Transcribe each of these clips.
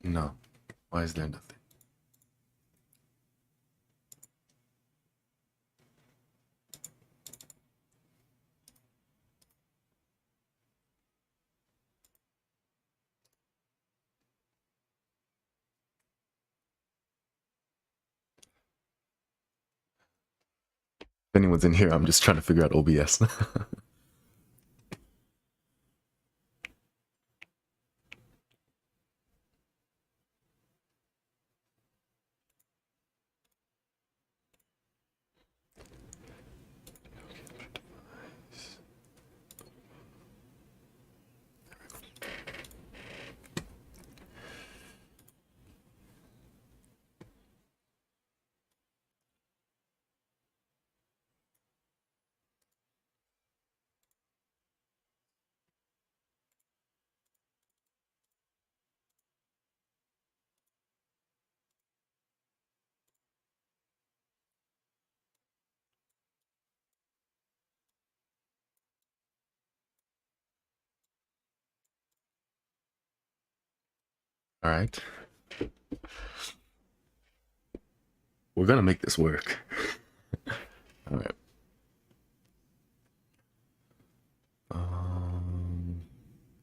No. Why is there nothing? If anyone's in here, I'm just trying to figure out OBS. All right. We're gonna make this work. All right.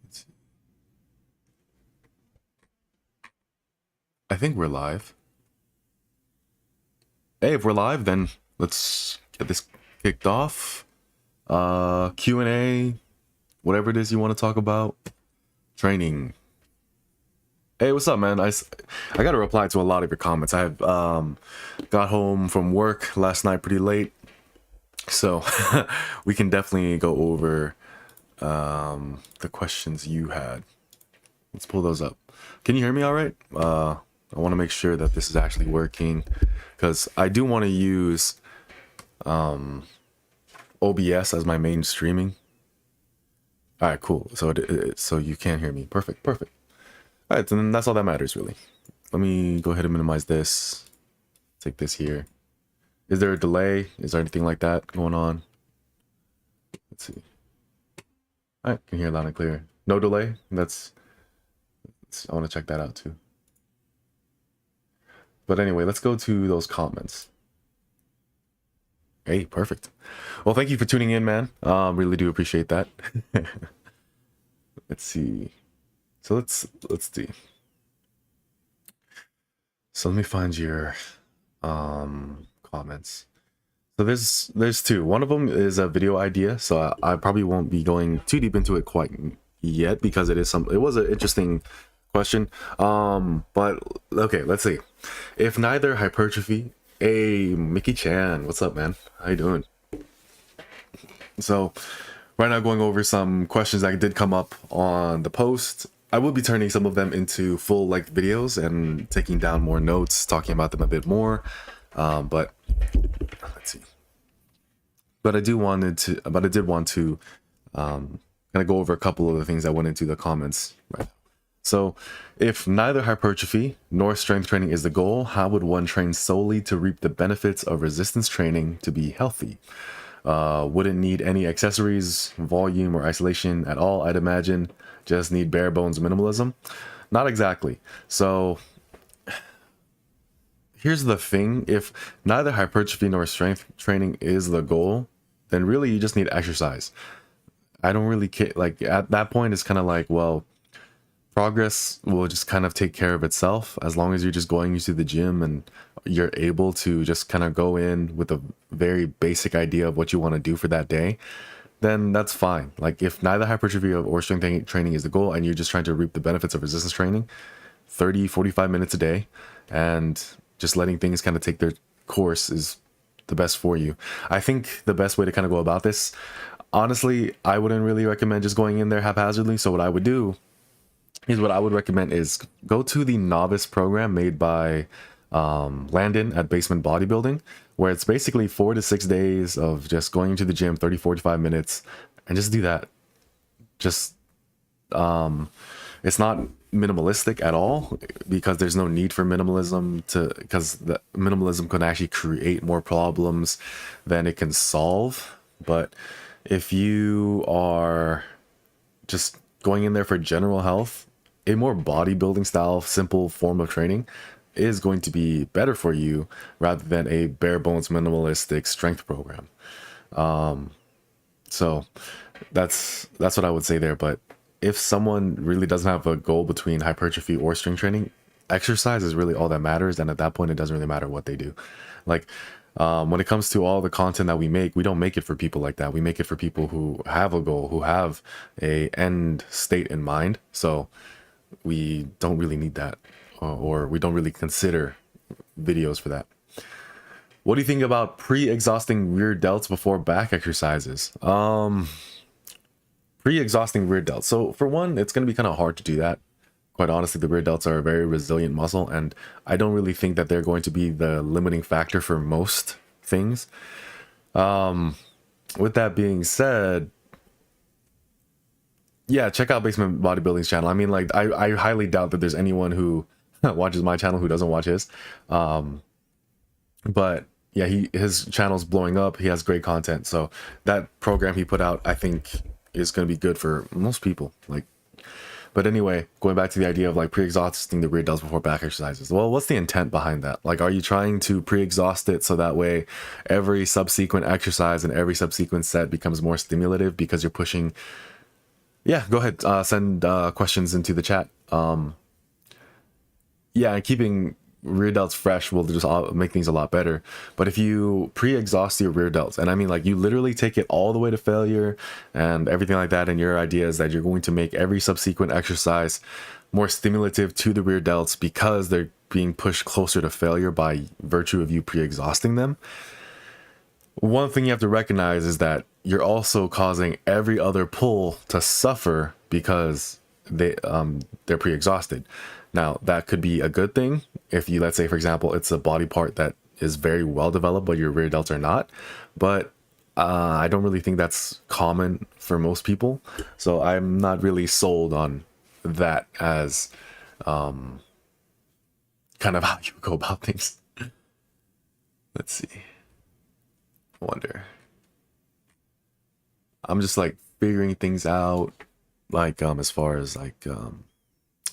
Let's see. I think we're live. Hey, if we're live, then let's get this kicked off. Q&A, whatever it is you want to talk about. Training. Hey, what's up, man? I got to reply to a lot of your comments. I have got home from work last night pretty late, so we can definitely go over the questions you had. Let's pull those up. Can you hear me all right? I want to make sure that this is actually working, because I do want to use OBS as my main streaming. All right, cool. So so you can hear me. Perfect. All right, so then that's all that matters, really. Let me go ahead and minimize this. Take this here. Is there a delay? Is there anything like that going on? Let's see. All right, can hear loud and clear. No delay. I want to check that out too. But anyway, let's go to those comments. Hey, perfect. Well, thank you for tuning in, man. Really do appreciate that. Let's see. So let's see. So let me find your comments. So there's two. One of them is a video idea, so I probably won't be going too deep into it quite yet, because it was an interesting question. But okay, let's see. If neither hypertrophy, hey Mickey Chan, what's up, man? How you doing? So right now, going over some questions that did come up on the post. I will be turning some of them into full-length videos and taking down more notes, talking about them a bit more. But let's see. But I did want to kind of go over a couple of the things that went into the comments. Right. So, if neither hypertrophy nor strength training is the goal, how would one train solely to reap the benefits of resistance training to be healthy? Wouldn't need any accessories, volume, or isolation at all, I'd imagine. Just need bare bones minimalism. Not exactly. So here's the thing. If neither hypertrophy nor strength training is the goal, then really you just need exercise. I don't really care. Like, at that point, it's kind of like, well, progress will just kind of take care of itself as long as you're just going to the gym and you're able to just kind of go in with a very basic idea of what you want to do for that day. Then that's fine. Like, if neither hypertrophy or strength training is the goal and you're just trying to reap the benefits of resistance training, 30-45 minutes a day and just letting things kind of take their course is the best for you. I think the best way to kind of go about this, honestly, I wouldn't really recommend just going in there haphazardly. So what I would do is, what I would recommend is go to the novice program made by Landon at Basement Bodybuilding, where it's basically 4 to 6 days of just going to the gym, 30-45 minutes, and just do that. Just it's not minimalistic at all, because there's no need for minimalism, because the minimalism can actually create more problems than it can solve. But if you are just going in there for general health, a more bodybuilding style, simple form of training is going to be better for you rather than a bare bones minimalistic strength program. So that's what I would say there. But if someone really doesn't have a goal between hypertrophy or strength training, exercise is really all that matters. And at that point, it doesn't really matter what they do. Like, when it comes to all the content that we don't make it for people like that. We make it for people who have a goal, who have a end state in mind. So we don't really need that, or we don't really consider videos for that. What do you think about pre-exhausting rear delts before back exercises? Pre-exhausting rear delts. So for one, it's going to be kind of hard to do that. Quite honestly, the rear delts are a very resilient muscle, and I don't really think that they're going to be the limiting factor for most things. With that being said, yeah, check out Basement Bodybuilding's channel. I mean, like, I highly doubt that there's anyone who watches my channel who doesn't watch his. But yeah, his channel's blowing up. He has great content. So that program he put out, I think, is going to be good for most people. Like, but anyway, going back to the idea of like pre-exhausting the rear delts before back exercises. Well, what's the intent behind that? Like, are you trying to pre-exhaust it so that way every subsequent exercise and every subsequent set becomes more stimulative because you're pushing? Yeah, go ahead. Send questions into the chat. Yeah, and keeping rear delts fresh will just make things a lot better. But if you pre-exhaust your rear delts, and I mean, like, you literally take it all the way to failure and everything like that, and your idea is that you're going to make every subsequent exercise more stimulative to the rear delts because they're being pushed closer to failure by virtue of you pre-exhausting them. One thing you have to recognize is that you're also causing every other pull to suffer because they're pre-exhausted. Now, that could be a good thing if you, let's say, for example, it's a body part that is very well developed, but your rear delts are not. But I don't really think that's common for most people. So I'm not really sold on that as kind of how you go about things. Let's see. I wonder. I'm just like figuring things out, like as far as like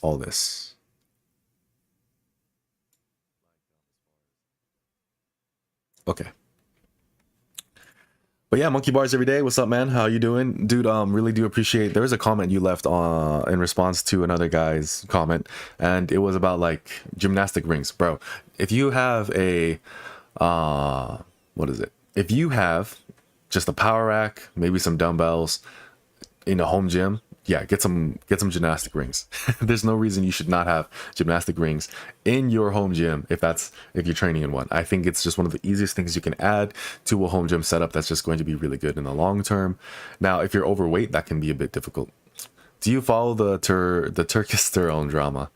all this. Okay. But yeah, monkey bars every day. What's up, man? How you doing, dude? Really do appreciate. There was a comment you left in response to another guy's comment, and it was about like gymnastic rings, bro. If you have a what is it? If you have just a power rack, maybe some dumbbells in a home gym, yeah, get some gymnastic rings. There's no reason you should not have gymnastic rings in your home gym if you're training in one. I think it's just one of the easiest things you can add to a home gym setup that's just going to be really good in the long term. Now, if you're overweight, that can be a bit difficult. Do you follow the testosterone drama?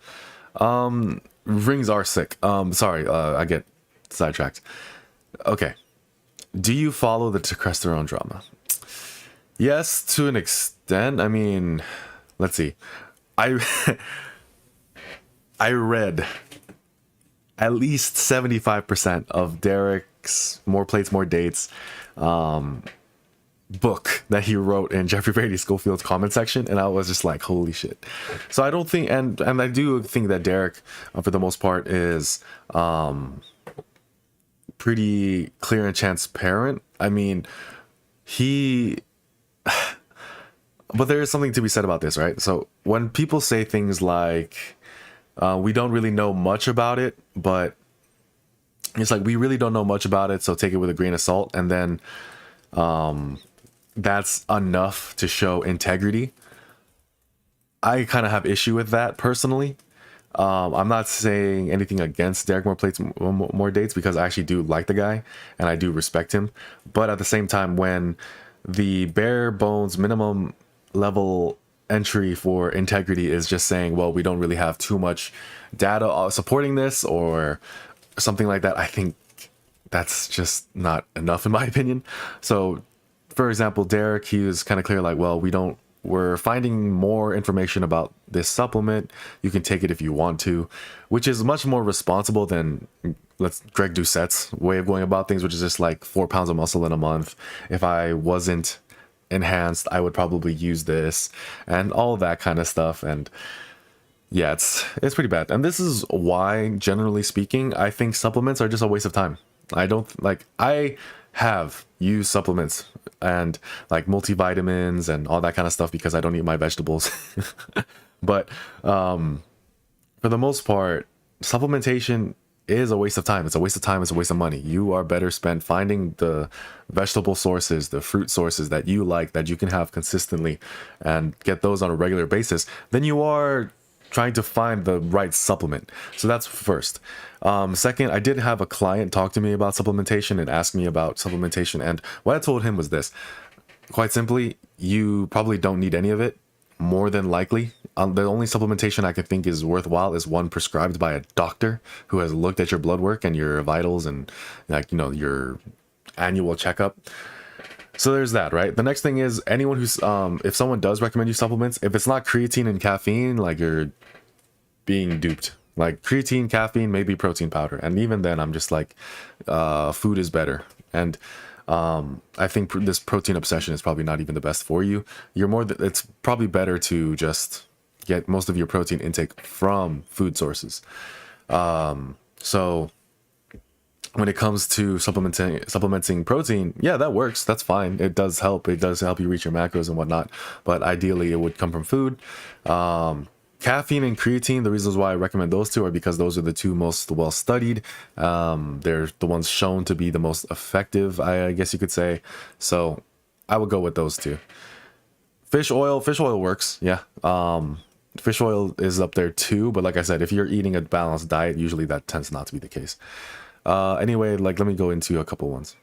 Rings are sick. Sorry, I get sidetracked. Okay. Do you follow the testosterone drama? Yes, to an extent. I mean, let's see. I read at least 75% of Derek's More Plates, More Dates book that he wrote in Jeffrey Brady Schofield's comment section, and I was just like, holy shit. So I don't think, and I do think that Derek, for the most part, is pretty clear and transparent. I mean, but there is something to be said about this, right? So when people say things like, we don't really know much about it, but it's like, we really don't know much about it, so take it with a grain of salt, and then that's enough to show integrity. I kind of have issue with that personally. I'm not saying anything against Derek More Plates, More Dates, because I actually do like the guy and I do respect him. But at the same time, when the bare bones minimum level entry for integrity is just saying, well, we don't really have too much data supporting this or something like that, I think that's just not enough in my opinion. So for example, Derek, he was kind of clear, like, well, we're finding more information about this supplement. You can take it if you want to, which is much more responsible than Greg Doucette's way of going about things, which is just like 4 pounds of muscle in a month. If I wasn't enhanced, I would probably use this and all that kind of stuff. And Yeah, it's pretty bad. And this is why, generally speaking, I think supplements are just a waste of time. I don't like I have used supplements and like multivitamins and all that kind of stuff because I don't eat my vegetables. But for the most part, supplementation is a waste of time. It's a waste of time. It's a waste of money. You are better spent finding the vegetable sources, the fruit sources that you like, that you can have consistently and get those on a regular basis than you are trying to find the right supplement. So that's first. Second, I did have a client talk to me about supplementation and ask me about supplementation. And what I told him was this: quite simply, you probably don't need any of it. More than likely, the only supplementation I could think is worthwhile is one prescribed by a doctor who has looked at your blood work and your vitals and, like, your annual checkup. So there's that, right? The next thing is anyone who's if someone does recommend you supplements, if it's not creatine and caffeine, like, you're being duped. Like, creatine, caffeine, maybe protein powder, and even then I'm just like, food is better. And I think this protein obsession is probably not even the best for you. It's probably better to just get most of your protein intake from food sources. So when it comes to supplementing protein, yeah, that works. That's fine. It does help. It does help you reach your macros and whatnot. But ideally, it would come from food. Caffeine and creatine, the reasons why I recommend those two are because those are the two most well studied. They're the ones shown to be the most effective, I guess you could say. So I would go with those two. Fish oil works. Yeah. Fish oil is up there too. But like I said, if you're eating a balanced diet, usually that tends not to be the case. Anyway, like, let me go into a couple ones.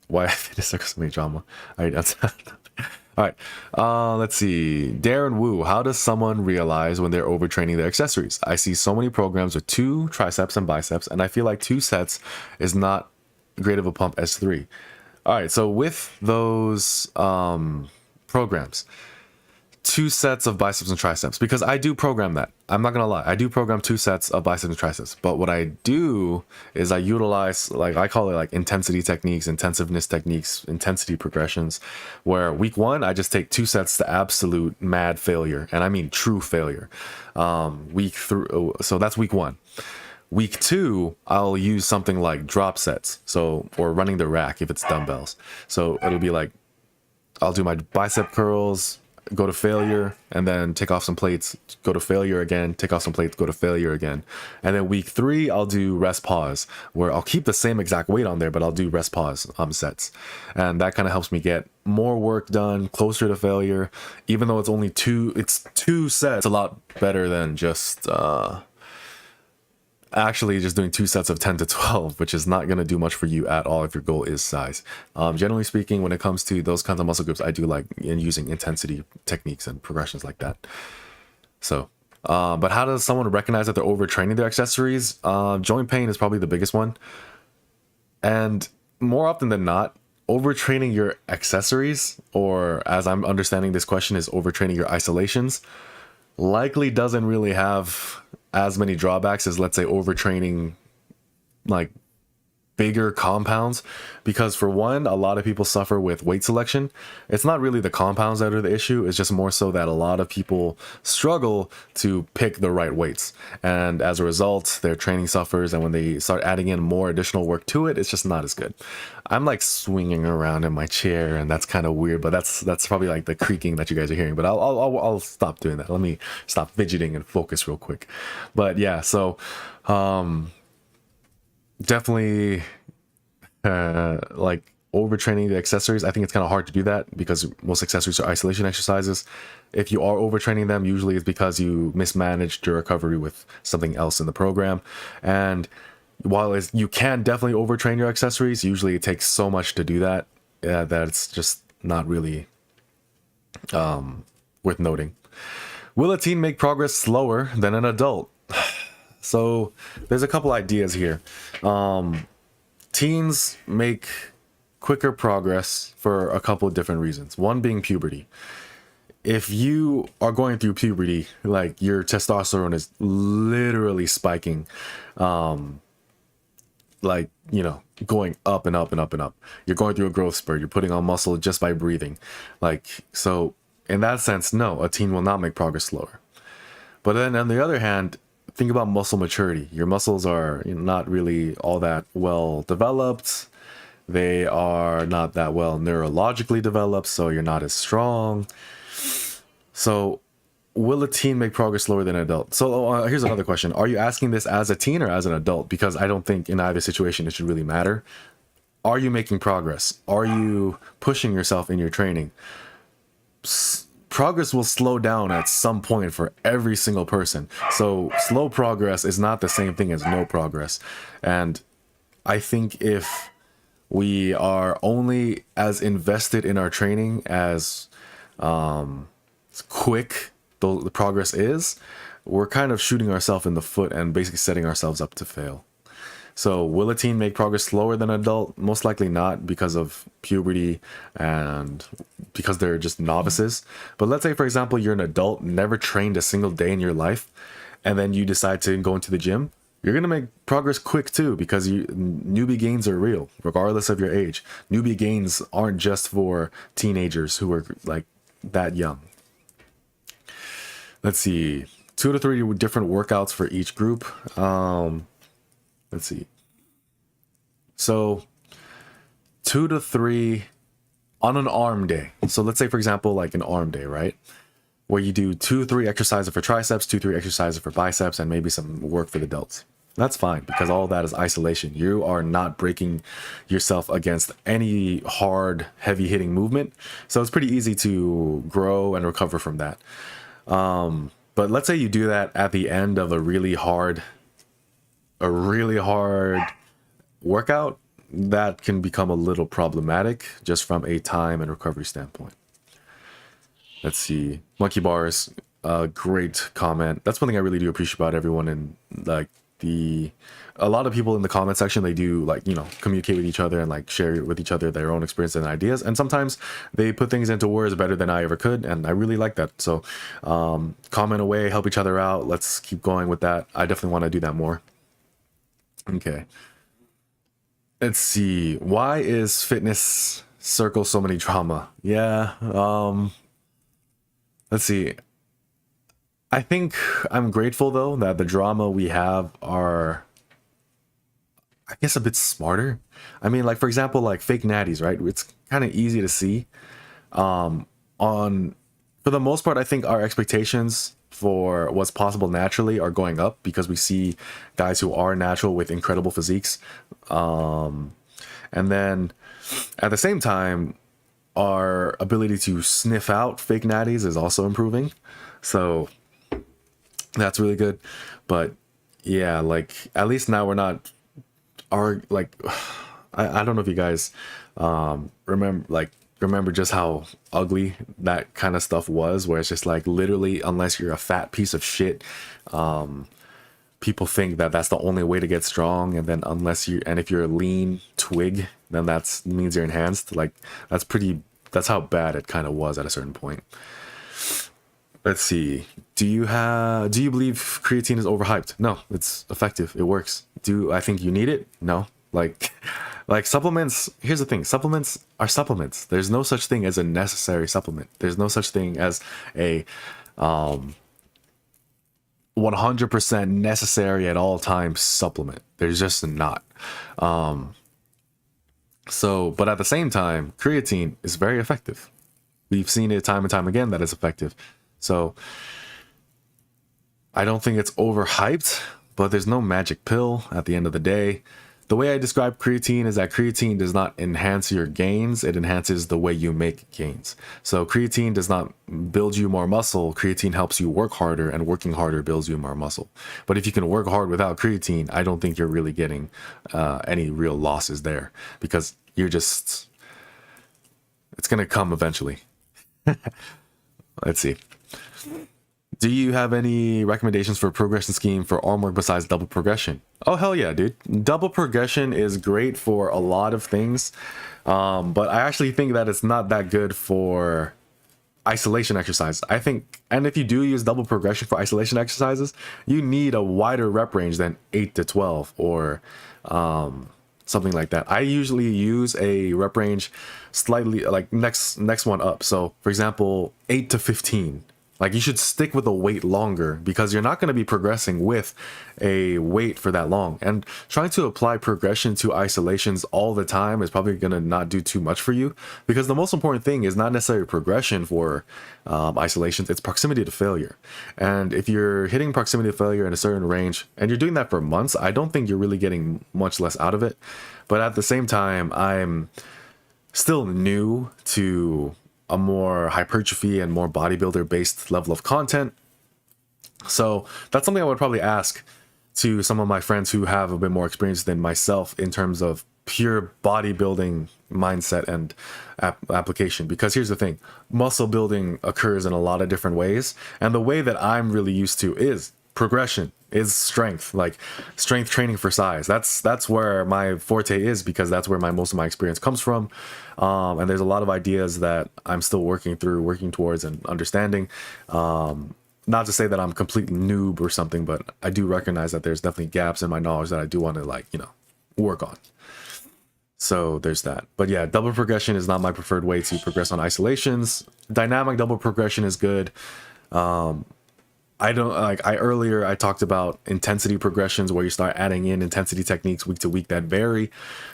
Why fitness circles so many drama. All right, that's all right. Let's see. Darren Wu, how does someone realize when they're overtraining their accessories? I see so many programs with 2 triceps and biceps, and I feel like 2 sets is not great of a pump as 3. All right. So with those programs, 2 sets of biceps and triceps, because I do program that. I'm not gonna lie, I do program 2 sets of biceps and triceps. But what I do is I utilize, like, I call it like intensity techniques, intensiveness techniques, intensity progressions, where week 1 I just take 2 sets to absolute mad failure, and I mean true failure. So that's week 1. Week 2, I'll use something like drop sets, or running the rack if it's dumbbells. So it'll be like, I'll do my bicep curls, go to failure, and then take off some plates, go to failure again, take off some plates, go to failure again. And then week 3, I'll do rest pause, where I'll keep the same exact weight on there, but I'll do rest pause sets. And that kind of helps me get more work done, closer to failure. Even though it's only 2 sets, it's a lot better than just actually just doing 2 sets of 10 to 12, which is not going to do much for you at all if your goal is size. Generally speaking, when it comes to those kinds of muscle groups, I do like using intensity techniques and progressions like that. So, but how does someone recognize that they're overtraining their accessories? Joint pain is probably the biggest one. And more often than not, overtraining your accessories, or as I'm understanding this question, is overtraining your isolations, likely doesn't really have as many drawbacks as, let's say, overtraining like bigger compounds, because for one, a lot of people suffer with weight selection. It's not really the compounds that are the issue, it's just more so that a lot of people struggle to pick the right weights, and as a result their training suffers, and when they start adding in more additional work to it, it's just not as good. I'm like swinging around in my chair, and that's kind of weird, but that's probably like the creaking that you guys are hearing, but I'll stop doing that. Let me stop fidgeting and focus real quick. But yeah, so definitely like overtraining the accessories, I think it's kind of hard to do that because most accessories are isolation exercises. If you are overtraining them, usually it's because you mismanaged your recovery with something else in the program. And while you can definitely overtrain your accessories, usually it takes so much to do that that it's just not really worth noting. Will a teen make progress slower than an adult? So there's a couple ideas here. Teens make quicker progress for a couple of different reasons. One being puberty. If you are going through puberty, like, your testosterone is literally spiking, like, going up and up and up and up. You're going through a growth spurt. You're putting on muscle just by breathing. Like, so in that sense, no, a teen will not make progress slower. But then on the other hand, think about muscle maturity. Your muscles are, not really all that well developed. They are not that well neurologically developed, so you're not as strong. So will a teen make progress slower than an adult? So here's another question. Are you asking this as a teen or as an adult? Because I don't think in either situation it should really matter. Are you making progress? Are you pushing yourself in your training? Progress will slow down at some point for every single person. So slow progress is not the same thing as no progress. And I think if we are only as invested in our training as quick the progress is, we're kind of shooting ourselves in the foot and basically setting ourselves up to fail. So will a teen make progress slower than an adult? Most likely not, because of puberty and because they're just novices. But let's say, for example, you're an adult, never trained a single day in your life, and then you decide to go into the gym. You're going to make progress quick too, because newbie gains are real, regardless of your age. Newbie gains aren't just for teenagers who are like that young. Let's see, 2 to 3 different workouts for each group. Let's see. So 2 to 3 on an arm day. So let's say, for example, like an arm day, right? Where you do 2-3 exercises for triceps, 2-3 exercises for biceps, and maybe some work for the delts. That's fine, because all that is isolation. You are not breaking yourself against any hard, heavy hitting movement. So it's pretty easy to grow and recover from that. But let's say you do that at the end of a really hard workout. That can become a little problematic just from a time and recovery standpoint. Let's see, monkey bars, great comment. That's one thing I really do appreciate about everyone, and like a lot of people in the comment section, they do like, communicate with each other and like share with each other their own experience and ideas, and sometimes they put things into words better than I ever could, and I really like that. So comment away, help each other out. Let's keep going with that. I definitely want to do that more. Okay, let's see, why is fitness circle so many drama? Yeah, let's see, I think I'm grateful though that the drama we have are, I guess, a bit smarter. I mean, like, for example, like fake natties, right? It's kind of easy to see. On For the most part, I think our expectations for what's possible naturally are going up, because we see guys who are natural with incredible physiques. And then at the same time, our ability to sniff out fake natties is also improving. So that's really good. But yeah, like, at least now we're not like, I don't know if you guys remember just how ugly that kind of stuff was, where it's just like, literally, unless you're a fat piece of shit, people think that that's the only way to get strong. And then if you're a lean twig, then that means you're enhanced. Like, that's how bad it kind of was at a certain point. Let's see. Do you believe creatine is overhyped? No, it's effective. It works. Do I think you need it? No. Like supplements, here's the thing. Supplements are supplements. There's no such thing as a necessary supplement. There's no such thing as a 100% necessary at all times supplement. There's just not. But at the same time, creatine is very effective. We've seen it time and time again that it's effective. So I don't think it's overhyped, but there's no magic pill at the end of the day. The way I describe creatine is that creatine does not enhance your gains. It enhances the way you make gains. So creatine does not build you more muscle. Creatine helps you work harder, and working harder builds you more muscle. But if you can work hard without creatine, I don't think you're really getting any real losses there, because it's going to come eventually. Let's see. Do you have any recommendations for a progression scheme for arm work besides double progression? Oh, hell yeah, dude. Double progression is great for a lot of things. But I actually think that it's not that good for isolation exercise. I think, and if you do use double progression for isolation exercises, you need a wider rep range than 8 to 12 or something like that. I usually use a rep range slightly like next one up. So for example, 8 to 15. Like, you should stick with a weight longer because you're not going to be progressing with a weight for that long. And trying to apply progression to isolations all the time is probably going to not do too much for you, because the most important thing is not necessarily progression for isolations, it's proximity to failure. And if you're hitting proximity to failure in a certain range and you're doing that for months, I don't think you're really getting much less out of it. But at the same time, I'm still new to a more hypertrophy and more bodybuilder based level of content. So that's something I would probably ask to some of my friends who have a bit more experience than myself in terms of pure bodybuilding mindset and application. Because here's the thing, muscle building occurs in a lot of different ways. And the way that I'm really used to is progression, is strength, like strength training for size. That's where my forte is, because that's where most of my experience comes from. And there's a lot of ideas that I'm still working towards and understanding. Not to say that I'm a complete noob or something, but I do recognize that there's definitely gaps in my knowledge that I do want to, like, work on. So there's that. But yeah, double progression is not my preferred way to progress on isolations. Dynamic double progression is good. I don't like, earlier I talked about intensity progressions where you start adding in intensity techniques week to week that vary.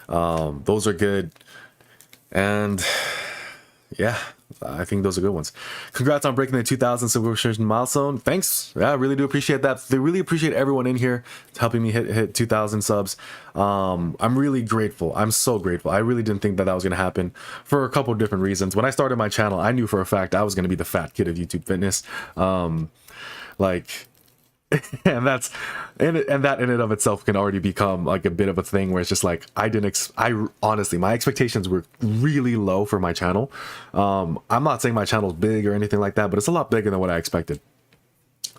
Those are good. And yeah, I think those are good ones. Congrats on breaking the 2,000 subscription milestone. Thanks. Yeah, I really do appreciate that. They really appreciate everyone in here helping me hit 2,000 subs. I'm really grateful. I'm so grateful. I really didn't think that was going to happen for a couple of different reasons. When I started my channel, I knew for a fact I was going to be the fat kid of YouTube fitness. Like, and that in and of itself can already become like a bit of a thing where it's just like, I honestly, my expectations were really low for my channel. I'm not saying my channel's big or anything like that, but it's a lot bigger than what I expected.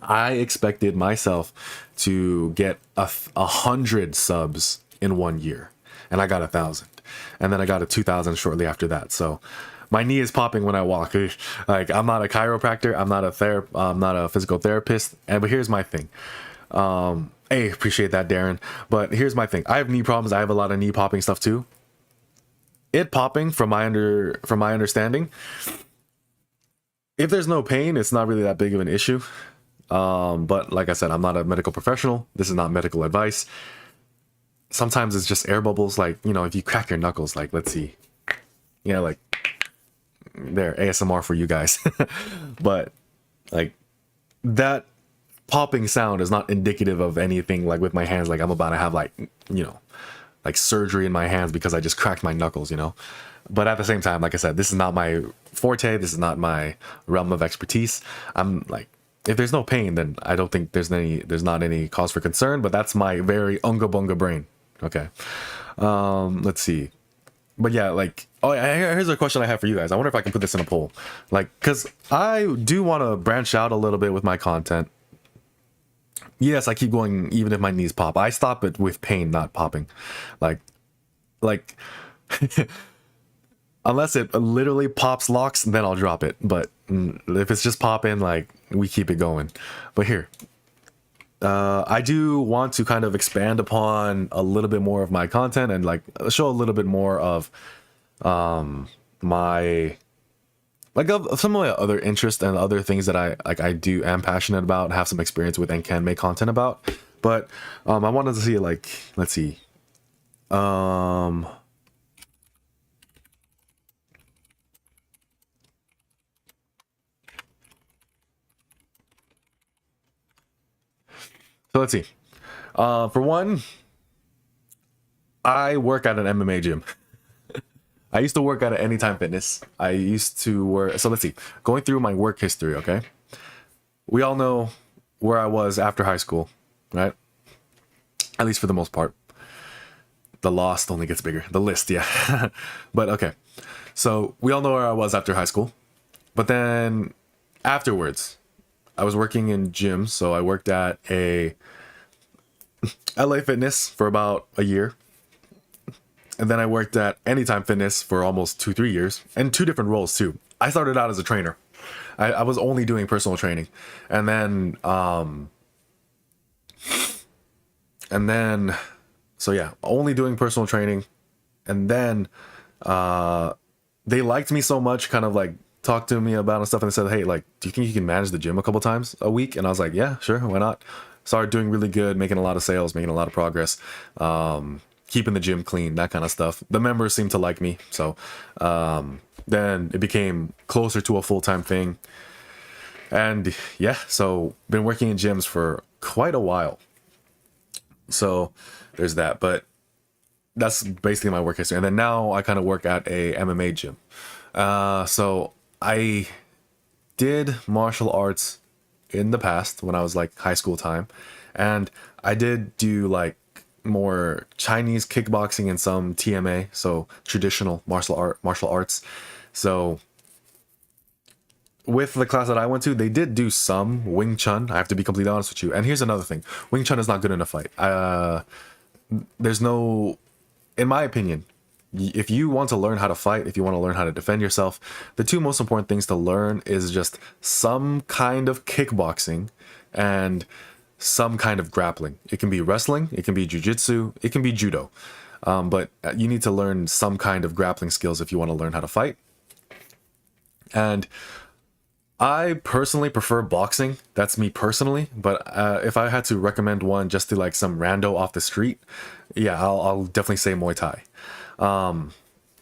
I expected myself to get 100 subs in 1 year, and I got 1,000, and then I got 2,000 shortly after that. So my knee is popping when I walk. Like, I'm not a chiropractor. I'm not a physical therapist. But here's my thing. Hey, appreciate that, Darren. But here's my thing. I have knee problems. I have a lot of knee popping stuff too. It popping, from my understanding, if there's no pain, it's not really that big of an issue. But like I said, I'm not a medical professional. This is not medical advice. Sometimes it's just air bubbles. Like, if you crack your knuckles, like, let's see. Yeah, like, there, ASMR for you guys. But like, that popping sound is not indicative of anything like with my hands, like I'm about to have like surgery in my hands because I just cracked my knuckles. But at the same time, like I said, this is not my forte, this is not my realm of expertise. I'm like, if there's no pain, then I don't think there's not any cause for concern. But that's my very unga bunga brain. Okay. Let's see. But yeah, like, oh, here's a question I have for you guys. I wonder if I can put this in a poll. Like, because I do want to branch out a little bit with my content. Yes, I keep going even if my knees pop. I stop it with pain, not popping. Like, unless it literally pops locks, then I'll drop it. But if it's just popping, like, we keep it going. But here, I do want to kind of expand upon a little bit more of my content and like show a little bit more of my of some of my other interests and other things that I do am passionate about, have some experience with, and can make content about. But I wanted to see, like, let's see. So let's see. For one, I work at an MMA gym. I used to work at an Anytime Fitness. I used to work. So let's see. Going through my work history, okay? We all know where I was after high school, right? At least for the most part. The lost only gets bigger. The list, yeah. But okay. So we all know where I was after high school. But then afterwards, I was working in gyms. So I worked at a LA Fitness for about a year. And then I worked at Anytime Fitness for almost 2-3 years, and 2 different roles too. I started out as a trainer. I was only doing personal training. And then, so yeah, only doing personal training. And then, they liked me so much, kind of like talked to me about and stuff, and they said, hey, like, do you think you can manage the gym a couple times a week? And I was like, yeah, sure, why not? Started doing really good, making a lot of sales, making a lot of progress, keeping the gym clean, that kind of stuff. The members seemed to like me, so then it became closer to a full-time thing. And yeah, so been working in gyms for quite a while. So there's that, but that's basically my work history. And then now I kind of work at a MMA gym. So I did martial arts in the past when I was like high school time, and I did do like more Chinese kickboxing and some TMA, so traditional martial arts. So with the class that I went to, they did do some Wing Chun. I have to be completely honest with you. And here's another thing: Wing Chun is not good in a fight. There's no, in my opinion, if you want to learn how to fight, if you want to learn how to defend yourself, the two most important things to learn is just some kind of kickboxing and some kind of grappling. It can be wrestling, it can be jujitsu, it can be judo. But you need to learn some kind of grappling skills if you want to learn how to fight. And I personally prefer boxing. That's me personally. But if I had to recommend one just to like some rando off the street, yeah, I'll definitely say Muay Thai.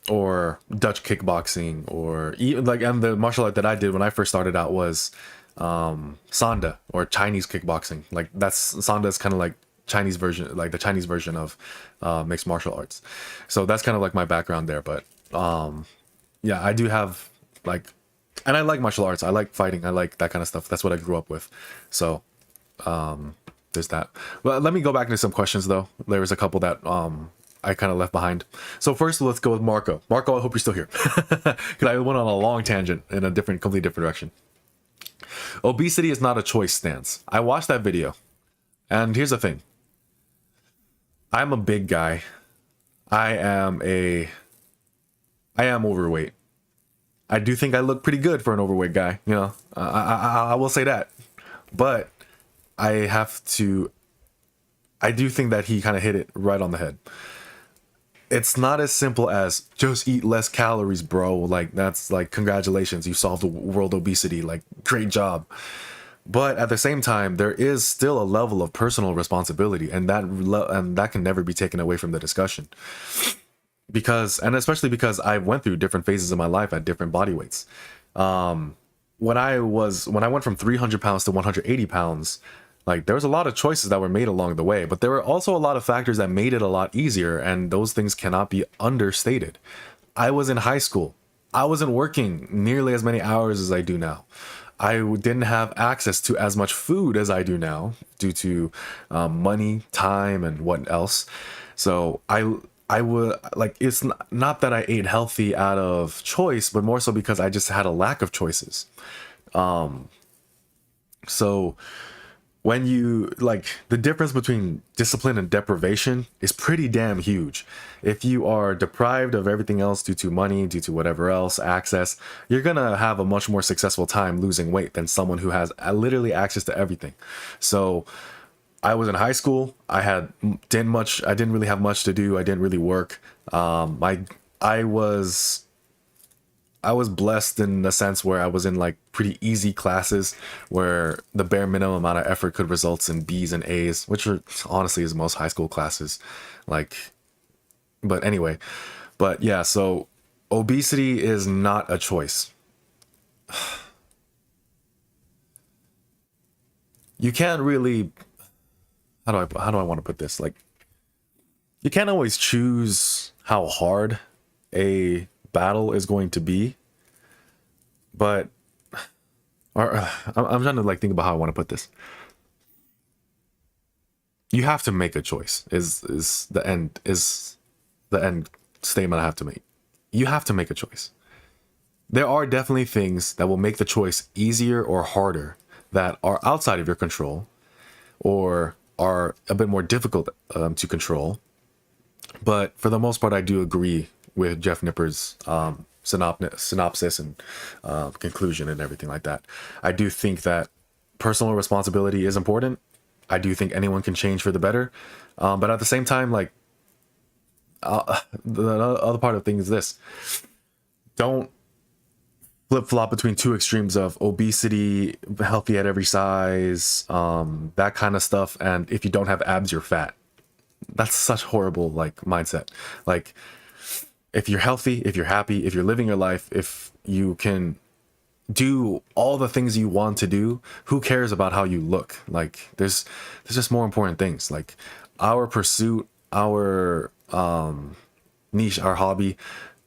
Or Dutch kickboxing, or even like, and the martial art that I did when I first started out was Sanda, or Chinese kickboxing. Like Sanda is kind of like Chinese version, like the Chinese version of mixed martial arts. So that's kind of like my background there. But yeah, I do have like, and I like martial arts. I like fighting. I like that kind of stuff. That's what I grew up with. So there's that. Well, let me go back into some questions though. There was a couple that I kind of left behind. So first, let's go with Marco. Marco, I hope you're still here, because I went on a long tangent in a completely different direction. Obesity is not a choice stance. I watched that video, and here's the thing. I'm a big guy. I am overweight. I do think I look pretty good for an overweight guy. You know, I will say that. But I do think that he kind of hit it right on the head. It's not as simple as just eat less calories, bro. Like, that's like, congratulations, you solved the world obesity. Like, great job. But at the same time, there is still a level of personal responsibility, and that can never be taken away from the discussion. And especially because I went through different phases of my life at different body weights. When I went from 300 pounds to 180 pounds, like, there was a lot of choices that were made along the way, but there were also a lot of factors that made it a lot easier, and those things cannot be understated. I was in high school. I wasn't working nearly as many hours as I do now. I didn't have access to as much food as I do now due to money, time, and what else. So I would like, it's not that I ate healthy out of choice, but more so because I just had a lack of choices. So when you like, the difference between discipline and deprivation is pretty damn huge. If you are deprived of everything else due to money, due to whatever else, access, you're gonna have a much more successful time losing weight than someone who has literally access to everything. So I was in high school. I didn't really have much to do. I didn't really work. I was blessed in the sense where I was in like pretty easy classes where the bare minimum amount of effort could result in B's and A's, which are honestly is most high school classes. Like, but anyway, but yeah, so obesity is not a choice. You can't really, how do I want to put this? Like, you can't always choose how hard a battle is going to be, but I'm trying to like think about how I want to put this. You have to make a choice is the end statement I have to make. You have to make a choice. There are definitely things that will make the choice easier or harder that are outside of your control or are a bit more difficult to control. But for the most part, I do agree with Jeff Nipper's synopsis and conclusion and everything like that. I do think that personal responsibility is important. I do think anyone can change for the better. But at the same time, like, the other part of things is this. Don't flip-flop between two extremes of obesity, healthy at every size, that kind of stuff. And if you don't have abs, you're fat. That's such horrible like mindset. Like, if you're healthy, if you're happy, if you're living your life, if you can do all the things you want to do, who cares about how you look? Like, there's just more important things. Like, our pursuit, our niche, our hobby,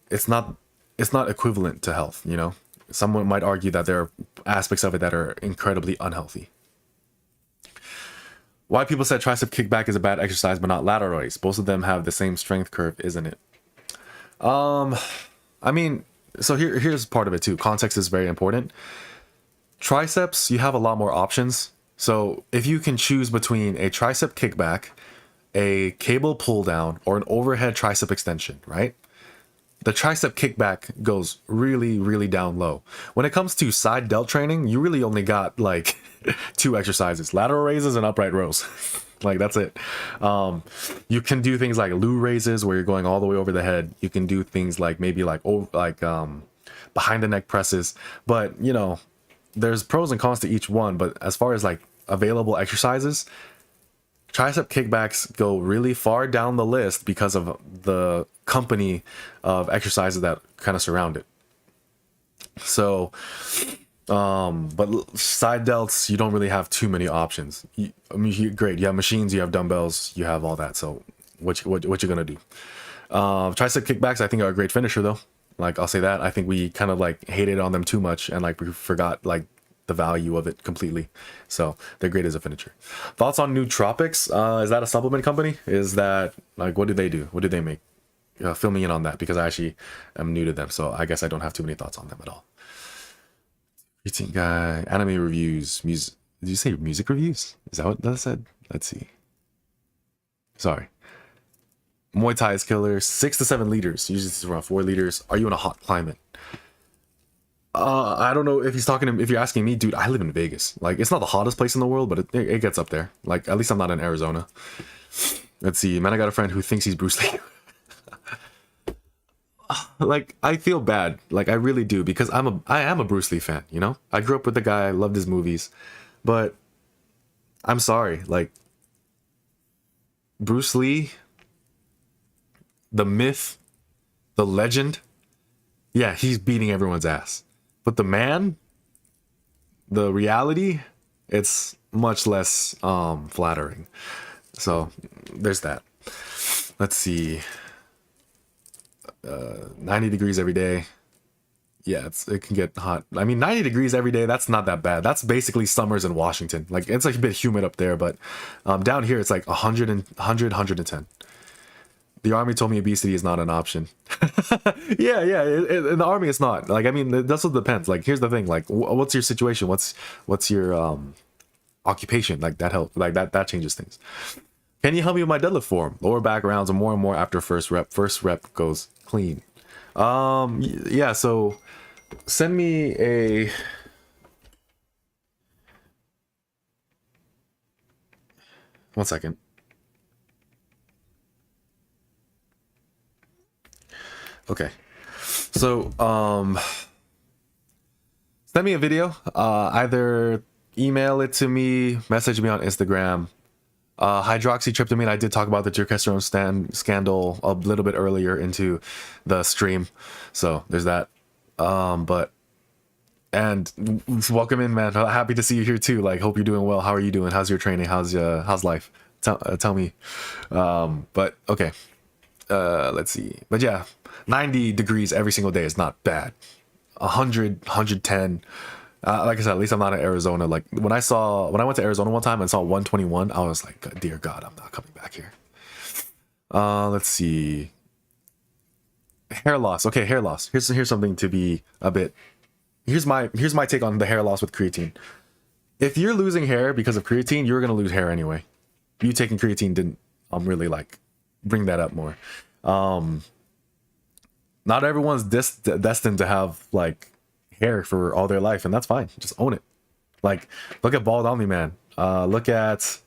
it's not equivalent to health, you know. Someone might argue that there are aspects of it that are incredibly unhealthy. Why people said tricep kickback is a bad exercise but not lateral raise? Both of them have the same strength curve, isn't it? I mean, so here's part of it too. Context is very important. Triceps, you have a lot more options. So if you can choose between a tricep kickback, a cable pull down, or an overhead tricep extension, right? The tricep kickback goes really, really down low. When it comes to side delt training, you really only got like two exercises: lateral raises and upright rows. Like, that's it. You can do things like Lou raises where you're going all the way over the head. You can do things like maybe like behind the neck presses. But you know, there's pros and cons to each one. But as far as like available exercises, tricep kickbacks go really far down the list because of the company of exercises that kind of surround it. So, but side delts, you don't really have too many options. I mean, great, you have machines, you have dumbbells, you have all that. So what you gonna do? Tricep kickbacks, I think, are a great finisher though. Like, I'll say that. I think we kind of like hated on them too much and like we forgot like the value of it completely. So they're great as a finisher. Thoughts on Nootropics? Is that a supplement company? Is that like, what do they do? What do they make? Fill me in on that, because I actually am new to them, so I guess I don't have too many thoughts on them at all. Eating guy, anime reviews, music. Did you say music reviews? Is that what that said? Let's see. Sorry. Muay Thai is killer. 6 to 7 liters. Usually it's around 4 liters. Are you in a hot climate? I don't know if he's talking to, if you're asking me, dude. I live in Vegas. Like, it's not the hottest place in the world, but it gets up there. Like, at least I'm not in Arizona. Let's see. Man, I got a friend who thinks he's Bruce Lee. Like, I feel bad, like I really do, because I am a Bruce Lee fan, you know. I grew up with the guy, I loved his movies, but I'm sorry, like, Bruce Lee, the myth, the legend, yeah, he's beating everyone's ass, but the man, the reality, it's much less flattering. So there's that. Let's see. 90 degrees every day. Yeah, it can get hot. I mean, 90 degrees every day, that's not that bad. That's basically summers in Washington. Like, it's like a bit humid up there, but down here it's like 110. The army told me obesity is not an option. Yeah, in the army it's not. Like, I mean, that's what depends. Like, here's the thing. Like, what's your situation? What's your occupation? Like, that help. Like, that changes things. Can you help me with my deadlift form? Lower back rounds and more after first rep. First rep goes clean. Yeah, so send me a... One second. Okay. So, send me a video. Either email it to me, message me on Instagram. Hydroxytryptamine, I did talk about the Turkesterone scandal a little bit earlier into the stream, so there's that. But welcome in, man. Happy to see you here too. Like, hope you're doing well. How are you doing? How's your training? How's life? Tell me. But okay. Let's see. But yeah, 90 degrees every single day is not bad. 100, 110. Like I said, at least I'm not in Arizona. Like, when I went to Arizona one time and saw 121, I was like, dear God, I'm not coming back here. Let's see. Hair loss. Okay, hair loss. Here's something to be a bit. Here's my take on the hair loss with creatine. If you're losing hair because of creatine, you're gonna lose hair anyway. You taking creatine didn't really like bring that up more. Not everyone's destined to have like hair for all their life, and that's fine. Just own it. Like, look at Bald Omni Man. Look at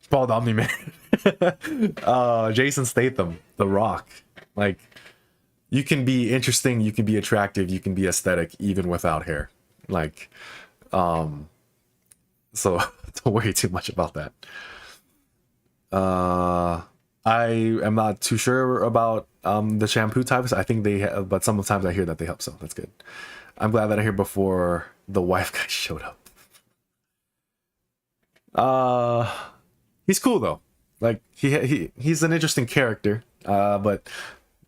Bald Omni Man. Jason Statham, The Rock. Like, you can be interesting, you can be attractive, you can be aesthetic even without hair. Like, so don't worry too much about that. I am not too sure about the shampoo types. I think they have, but sometimes I hear that they help, so that's good. I'm glad that I hear before the wife guy showed up. Uh, he's cool though. Like he's an interesting character. But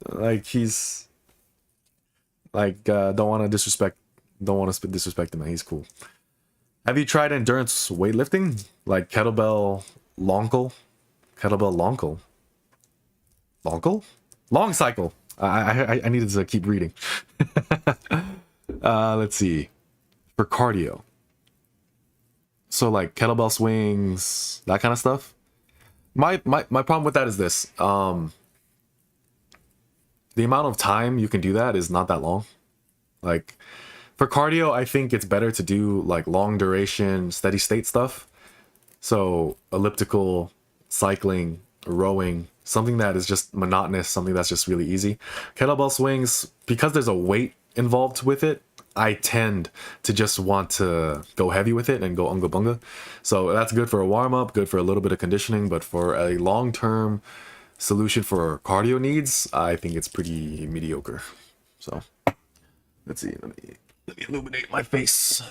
like he's like don't want to disrespect, don't want to disrespect him. Man. He's cool. Have you tried endurance weightlifting like kettlebell lonkel? Kettlebell lonkel? Lonkel? Long cycle. I needed to keep reading. Let's see. For cardio. So like kettlebell swings, that kind of stuff. My problem with that is this. The amount of time you can do that is not that long. Like for cardio, I think it's better to do like long duration, steady state stuff. So elliptical, cycling, rowing, something that is just monotonous, something that's just really easy. Kettlebell swings, because there's a weight involved with it, I tend to just want to go heavy with it and go unga bunga. So that's good for a warm up, good for a little bit of conditioning, but for a long term solution for cardio needs, I think it's pretty mediocre. So let's see, let me illuminate my face,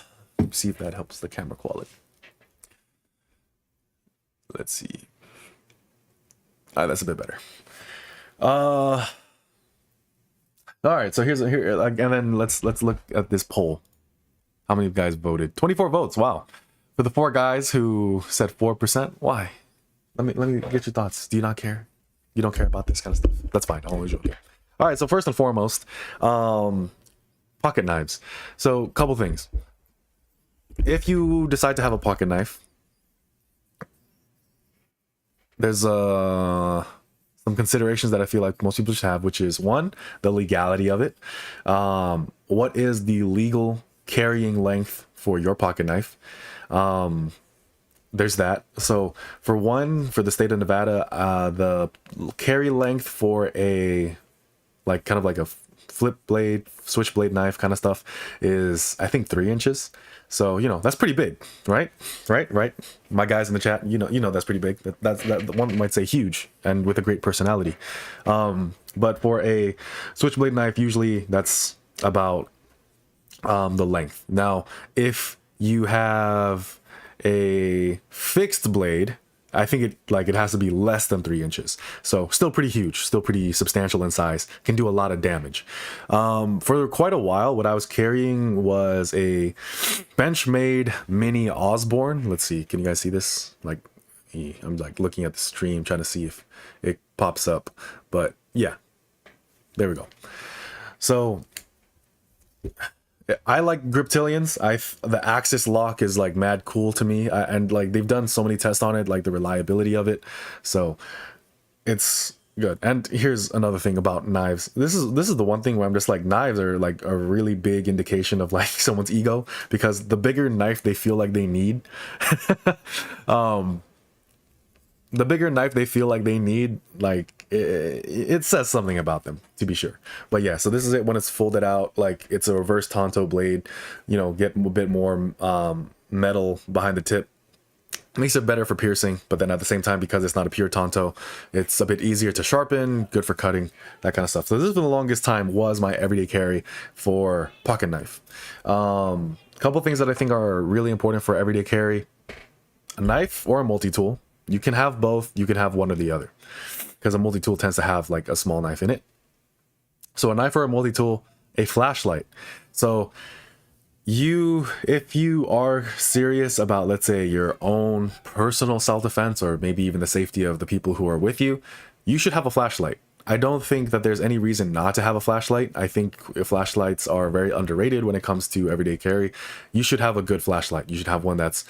see if that helps the camera quality. Let's see. That's a bit better. All right, so here and then let's look at this poll. How many of you guys voted? 24 votes. Wow. For the 4 guys who said 4%, why? Let me get your thoughts. Do you not care? You don't care about this kind of stuff? That's fine. I'll always joke. All right, so first and foremost, pocket knives. So, couple things. If you decide to have a pocket knife, there's some considerations that I feel like most people should have, which is one, the legality of it. What is the legal carrying length for your pocket knife? There's that. So for the state of Nevada, the carry length for a like kind of like a flip blade, switchblade knife kind of stuff is I think 3 inches. So that's pretty big, right? Right. My guys in the chat, you know that's pretty big. That one might say huge and with a great personality. But for a switchblade knife, usually that's about the length. Now, if you have a fixed blade, I think it has to be less than 3 inches. So still pretty huge, still pretty substantial in size, can do a lot of damage. For quite a while, what I was carrying was a Benchmade Mini Osborne. Let's see, can you guys see this? Like, I'm like looking at the stream, trying to see if it pops up. But yeah, there we go. So I like Griptilians. The Axis lock is like mad cool to me, and like they've done so many tests on it, like the reliability of it, so it's good. And here's another thing about knives. This is the one thing where I'm just like, knives are like a really big indication of like someone's ego, because the bigger knife they feel like they need, the bigger knife they feel like they need, like it says something about them, to be sure. But yeah, so this is it when it's folded out. Like it's a reverse Tonto blade, get a bit more metal behind the tip, makes it better for piercing. But then at the same time, because it's not a pure Tonto, it's a bit easier to sharpen, good for cutting, that kind of stuff. So this for the longest time was my everyday carry for pocket knife. A couple things that I think are really important for everyday carry: a knife or a multi-tool. You can have both, you can have one or the other, because a multi-tool tends to have like a small knife in it. So a knife or a multi-tool, a flashlight. So if you are serious about, let's say, your own personal self-defense, or maybe even the safety of the people who are with you, you should have a flashlight. I don't think that there's any reason not to have a flashlight. I think flashlights are very underrated when it comes to everyday carry. You should have a good flashlight. You should have one that's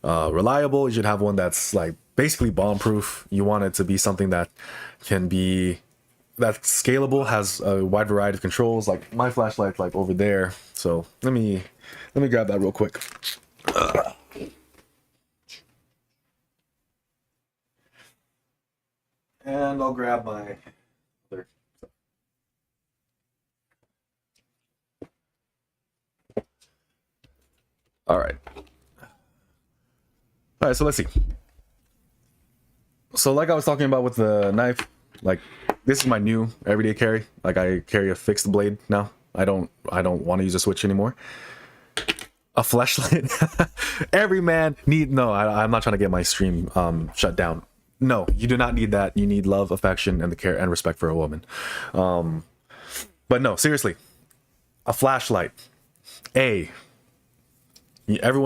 reliable. You should have one that's like basically bomb proof. You want it to be something that that's scalable, has a wide variety of controls. Like my flashlight's like over there. So let me grab that real quick. And and I'll grab my other. All right. All right, so let's see. So like I was talking about with the knife, like this is my new everyday carry. Like I carry a fixed blade now. I don't want to use a switch anymore. A flashlight. Every man need no. I'm not trying to get my stream shut down. No, you do not need that. You need love, affection, and the care and respect for a woman. But no, seriously, a flashlight. Everyone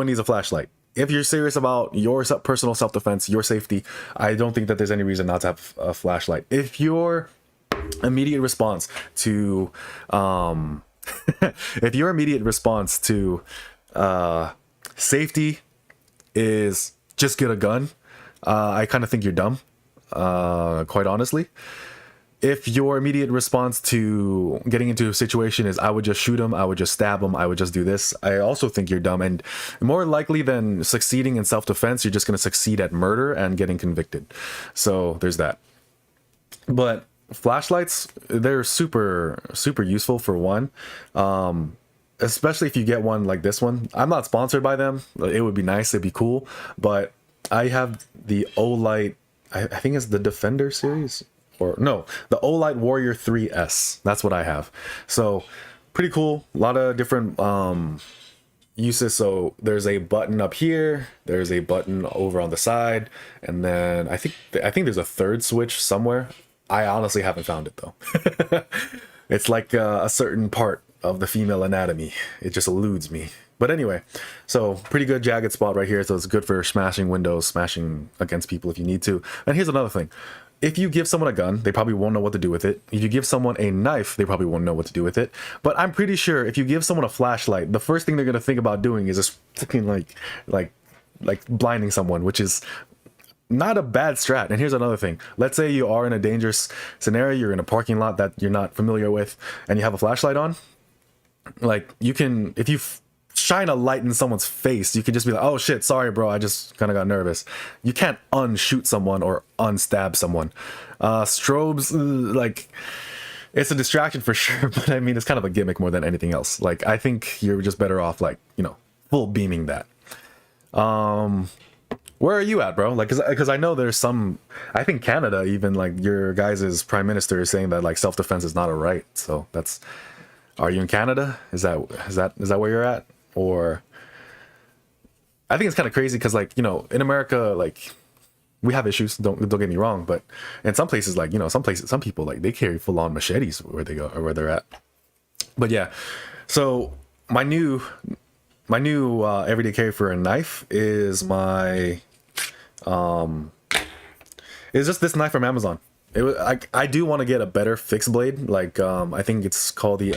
needs a flashlight. If you're serious about your personal self-defense, your safety, I don't think that there's any reason not to have a flashlight. If your immediate response to if your immediate response to safety is just get a gun, I kind of think you're dumb, quite honestly. If your immediate response to getting into a situation is I would just shoot him, I would just stab him, I would just do this, I also think you're dumb. And more likely than succeeding in self-defense, you're just going to succeed at murder and getting convicted. So there's that. But flashlights, they're super useful for one, especially if you get one like this one. I'm not sponsored by them. It would be nice, it'd be cool, but I have the Olight, I think it's the Defender series, or no, the Olight Warrior 3S. That's what I have. So pretty cool. A lot of different uses. So there's a button up here, there's a button over on the side, and then I think there's a third switch somewhere. I honestly haven't found it though. It's like a certain part of the female anatomy. It just eludes me. But anyway, so pretty good jagged spot right here. So it's good for smashing windows, smashing against people if you need to. And here's another thing. If you give someone a gun, they probably won't know what to do with it. If you give someone a knife, they probably won't know what to do with it. But I'm pretty sure if you give someone a flashlight, the first thing they're going to think about doing is just fucking like blinding someone, which is not a bad strat. And here's another thing. Let's say you are in a dangerous scenario, you're in a parking lot that you're not familiar with, and you have a flashlight on. Like, you can, if you shine a light in someone's face, you can just be like, oh shit, sorry bro, I just kind of got nervous. You can't unshoot someone or unstab someone. Strobes, like, it's a distraction for sure, but I mean, it's kind of a gimmick more than anything else. Like, I think you're just better off, like, you know, full beaming that. Where are you at, bro? Like, because I know there's some, I think Canada even, like, your guys' prime minister is saying that like self-defense is not a right. So that's, are you in Canada? Is that where you're at? Or I think it's kind of crazy because, like, you know, in America, like, we have issues, don't get me wrong, but in some places, like, you know, some people, like, they carry full-on machetes where they go or where they're at. But yeah, so my new everyday carry for a knife is my is just this knife from Amazon. It was, I do want to get a better fixed blade, like I think it's called the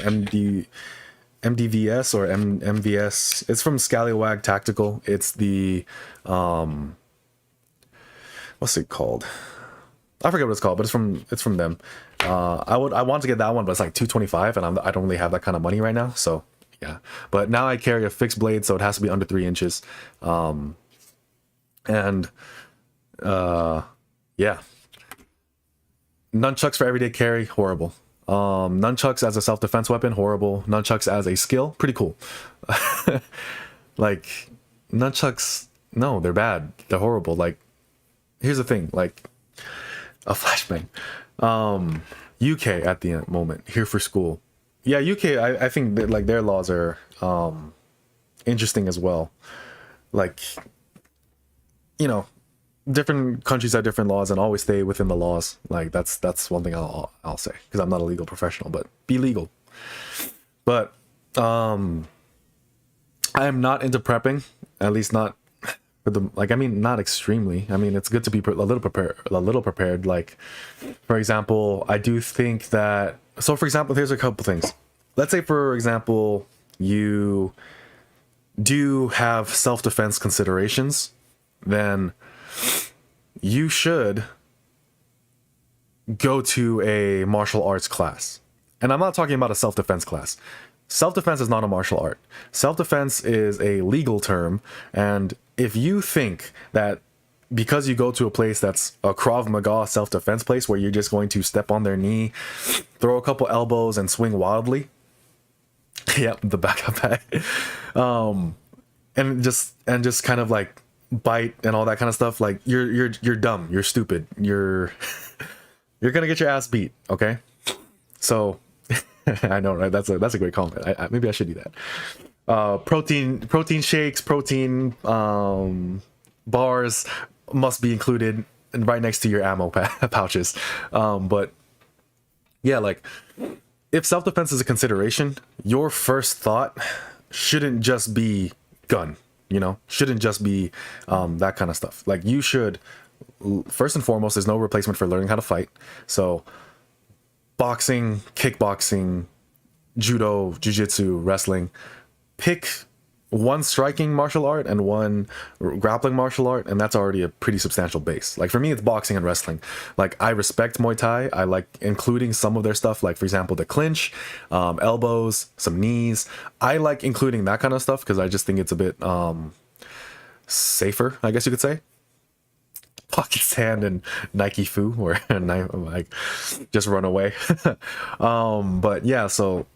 MDVS or MVS. It's from Scallywag Tactical. It's the what's it called? I forget what it's called, but it's from them. I want to get that one, but it's like $225, and I don't really have that kind of money right now. So yeah, but now I carry a fixed blade, so it has to be under 3 inches. Yeah. Nunchucks for everyday carry, horrible. Nunchucks as a self-defense weapon, horrible. Nunchucks as a skill, pretty cool. Like, nunchucks, no, they're bad. They're horrible. Like, here's the thing, like, a flashbang. UK at the moment, here for school. Yeah, UK, I think that, like, their laws are interesting as well. Like, you know, different countries have different laws, and always stay within the laws. Like, that's one thing I'll say, because I'm not a legal professional, but be legal. But I am not into prepping, at least not for the, like, I mean, not extremely. I mean, it's good to be a little prepared. Like, for example, I do think that, so for example, here's a couple things. Let's say, for example, you do have self-defense considerations, then you should go to a martial arts class. And I'm not talking about a self-defense class. Self-defense is not a martial art. Self-defense is a legal term, and if you think that because you go to a place that's a Krav Maga self-defense place where you're just going to step on their knee, throw a couple elbows, and swing wildly. Yep, the backup bag. And just kind of like bite and all that kind of stuff. Like you're dumb, you're stupid, you're gonna get your ass beat. Okay, so I know, right? That's a great comment. Maybe I should do that. Protein shakes, protein bars must be included and right next to your ammo pouches. But yeah, like if self-defense is a consideration, your first thought shouldn't just be gun, shouldn't just be that kind of stuff. Like you should, first and foremost, there's no replacement for learning how to fight. So boxing, kickboxing, judo, jiu-jitsu, wrestling, pick one striking martial art and one grappling martial art, and that's already a pretty substantial base. Like for me, it's boxing and wrestling. Like I respect Muay Thai. I like including some of their stuff, like for example the clinch, elbows, some knees. I like including that kind of stuff because I just think it's a bit safer, I guess you could say. Pocket sand and Nike Fu, or like just run away. But yeah, so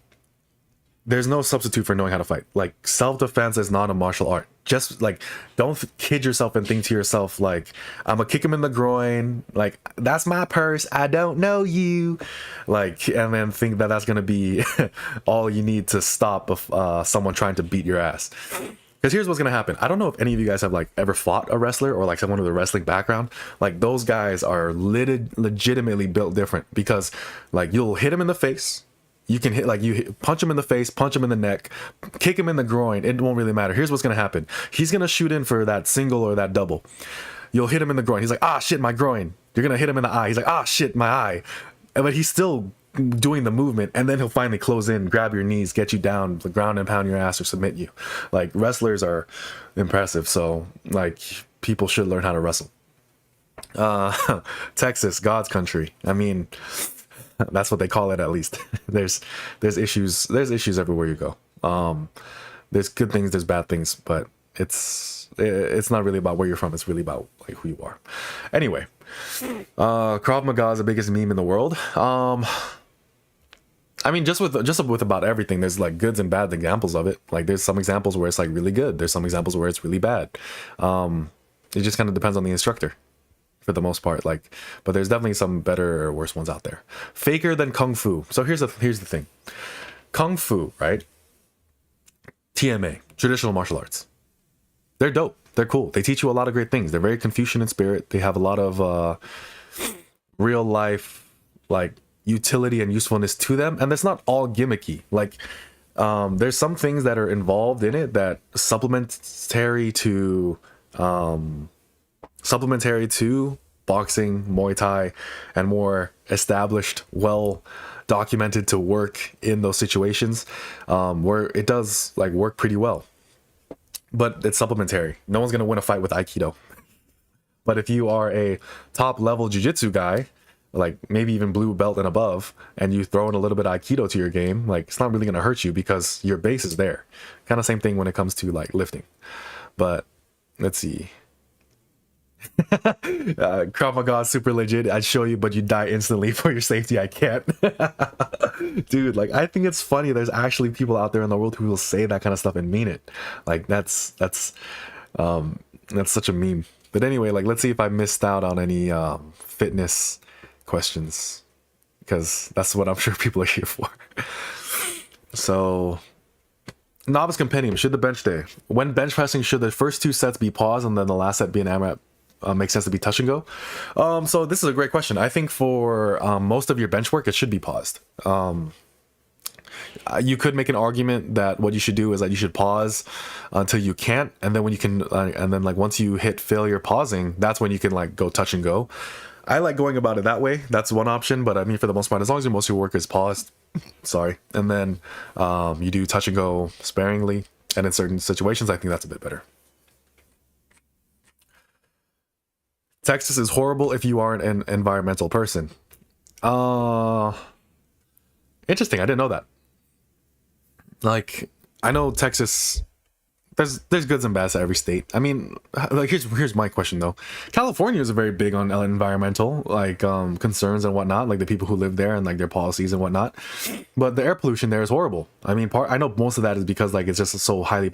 there's no substitute for knowing how to fight. Like self-defense is not a martial art. Just like, don't kid yourself and think to yourself like, I'm gonna kick him in the groin, like that's my purse, I don't know you, like, and then think that that's gonna be all you need to stop someone trying to beat your ass. Because here's what's gonna happen. I don't know if any of you guys have like ever fought a wrestler or like someone with a wrestling background. Like those guys are legitimately built different, because like you'll hit him in the face. You can hit, like punch him in the face, punch him in the neck, kick him in the groin. It won't really matter. Here's what's going to happen. He's going to shoot in for that single or that double. You'll hit him in the groin. He's like, ah, shit, my groin. You're going to hit him in the eye. He's like, ah, shit, my eye. But he's still doing the movement. And then he'll finally close in, grab your knees, get you down the ground and pound your ass or submit you. Like wrestlers are impressive. So like people should learn how to wrestle. Texas, God's country. I mean, that's what they call it, at least. There's issues everywhere you go. There's good things, there's bad things, but it's not really about where you're from. It's really about like who you are. Anyway, Krav Maga is the biggest meme in the world. I mean, just with about everything, there's like goods and bad examples of it. Like there's some examples where it's like really good. There's some examples where it's really bad. It just kind of depends on the instructor, for the most part. Like, but there's definitely some better or worse ones out there. Faker than Kung Fu. So here's the thing. Kung Fu, right? TMA, traditional martial arts. They're dope. They're cool. They teach you a lot of great things. They're very Confucian in spirit. They have a lot of real life like utility and usefulness to them, and it's not all gimmicky. Like there's some things that are involved in it that supplementary to boxing, Muay Thai, and more established, well documented to work in those situations, where it does like work pretty well. But it's supplementary. No one's gonna win a fight with Aikido. But if you are a top level jiu-jitsu guy, like maybe even blue belt and above, and you throw in a little bit of Aikido to your game, like it's not really gonna hurt you because your base is there. Kind of same thing when it comes to like lifting. But let's see. Krav Maga is super legit. I'd show you, but you die instantly. For your safety, I can't. Dude, like I think it's funny there's actually people out there in the world who will say that kind of stuff and mean it. Like that's such a meme. But anyway, like let's see if I missed out on any fitness questions, because that's what I'm sure people are here for. So novice compendium, should the bench day, when bench pressing, should the first two sets be paused and then the last set be an AMRAP? Makes sense to be touch and go. So this is a great question. I think for most of your bench work, it should be paused. You could make an argument that what you should do is that you should pause until you can't, and then when you can, and then like once you hit failure pausing, that's when you can like go touch and go. I like going about it that way. That's one option, but I mean for the most part, as long as most of your work is paused, sorry, and then you do touch and go sparingly, and in certain situations, I think that's a bit better. Texas is horrible if you aren't an environmental person. Interesting. I didn't know that. Like, I know Texas there's goods and bads to every state. I mean, like here's my question though. California is very big on environmental like concerns and whatnot, like the people who live there and like their policies and whatnot. But the air pollution there is horrible. I mean, I know most of that is because like it's just so highly